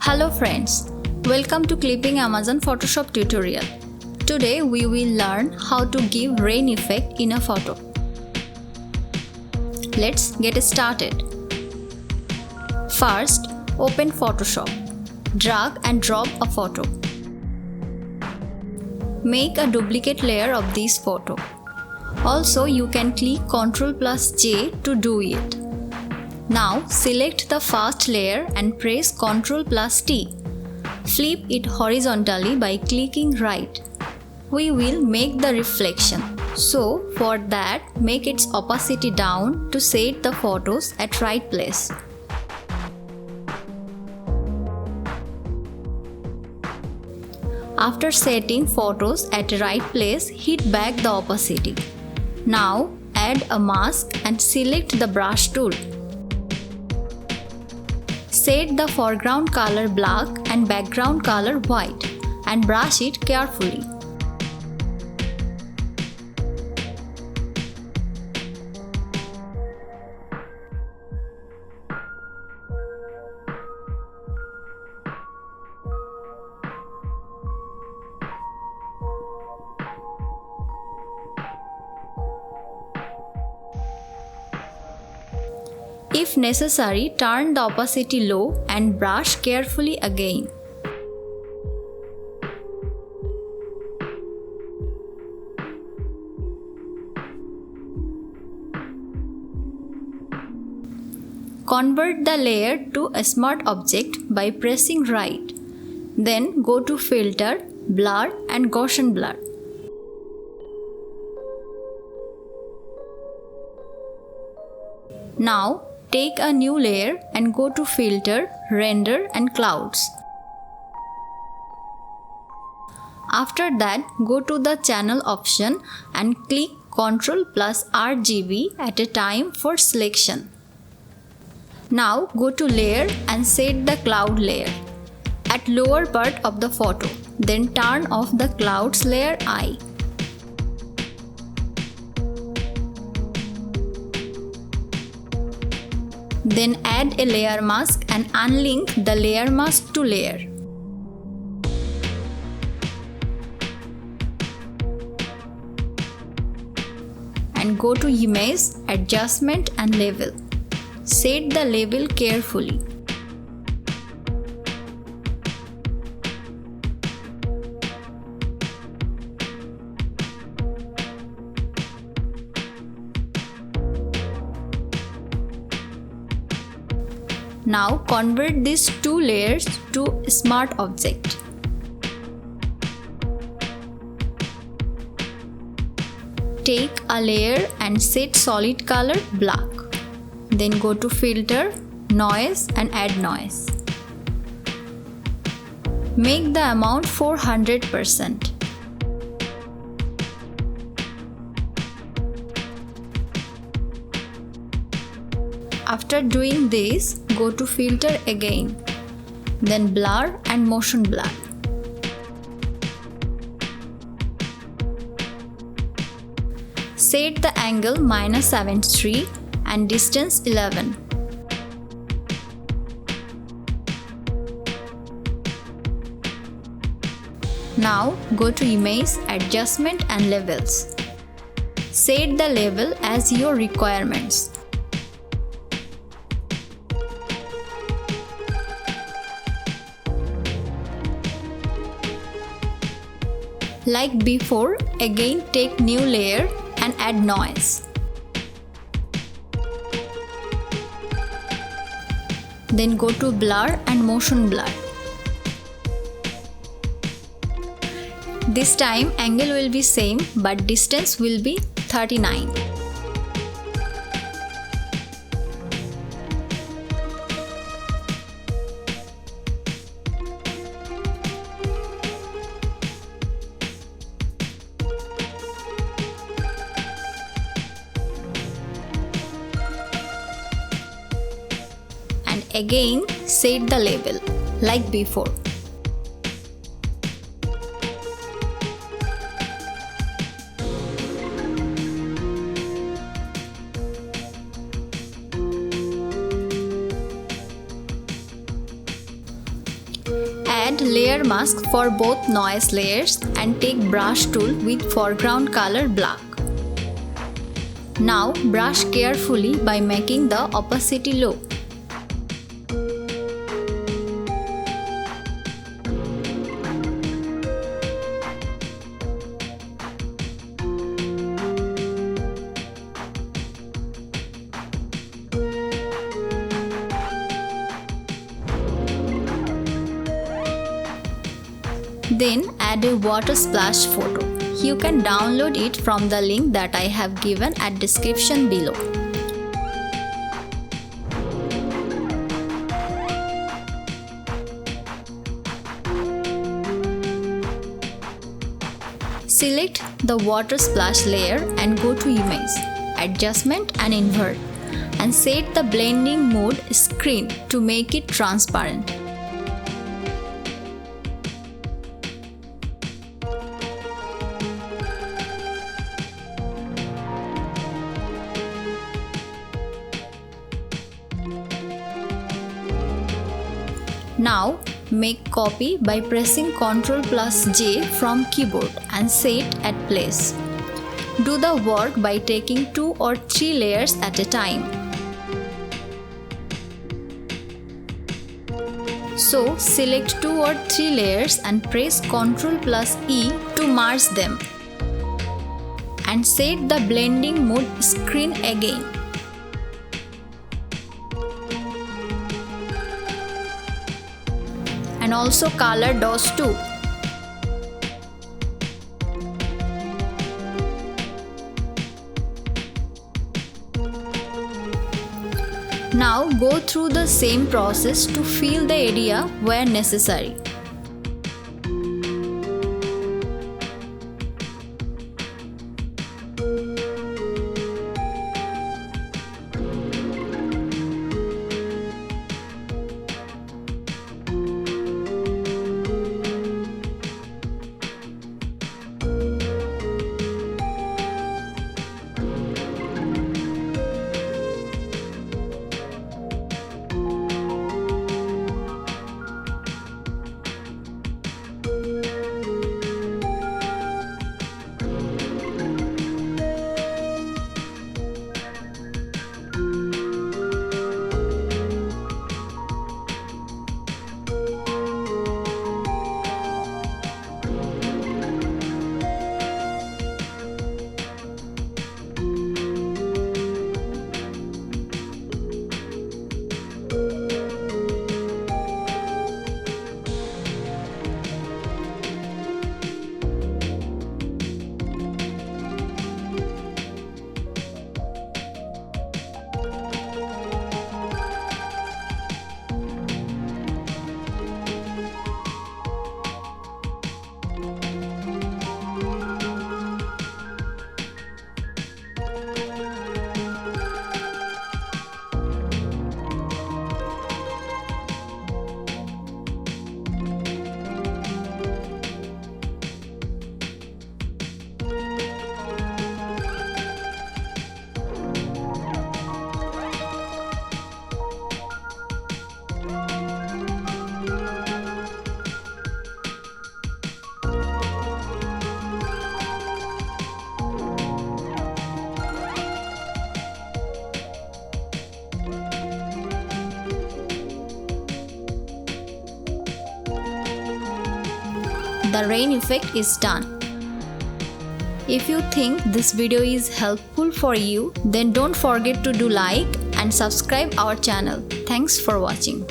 Hello friends, welcome to Clipping Amazon Photoshop tutorial. Today we will learn how to give rain effect in a photo. Let's get started. First, open Photoshop. Drag and drop a photo. Make a duplicate layer of this photo. Also, you can click Ctrl+J to do it. Now select the first layer and press Ctrl+T. Flip it horizontally by clicking right. We will make the reflection. So for that, make its opacity down to set the photos at right place. After setting photos at right place, hit back the opacity. Now add a mask and select the brush tool. Set the foreground color black and background color white and brush it carefully. If necessary, turn the opacity low and brush carefully again. Convert the layer to a smart object by pressing right. Then go to Filter, Blur and Gaussian Blur. Now take a new layer and go to Filter, Render and Clouds. After that, go to the channel option and click Ctrl+RGB at a time for selection. Now go to Layer and set the cloud layer at lower part of the photo. Then turn off the clouds layer I. Then add a layer mask and unlink the layer mask to layer. And go to Image, Adjustment and Level. Set the level carefully. Now convert these two layers to smart object. Take a layer and set solid color black. Then go to Filter, Noise and add noise. Make the amount 400%. After doing this, go to Filter again, then Blur and Motion Blur. Set the angle -73 and distance 11. Now go to Image, Adjustment and Levels. Set the level as your requirements. Like before, again take new layer and add noise. Then go to Blur and Motion Blur. This time angle will be same but distance will be 39. Again set the level like before. Add layer mask for both noise layers and take brush tool with foreground color black. Now brush carefully by making the opacity low. Then add a water splash photo. You can download it from the link that I have given at description below. Select the water splash layer and go to Image, Adjustment and Invert, and set the blending mode screen to make it transparent. Now make copy by pressing Ctrl+J from keyboard and set at place. Do the work by taking 2 or 3 layers at a time. So select 2 or 3 layers and press Ctrl+E to merge them. And set the blending mode screen again. And also color those too. Now go through the same process to fill the area where necessary. The rain effect is done. If you think this video is helpful for you, then don't forget to do like and subscribe our channel. Thanks for watching.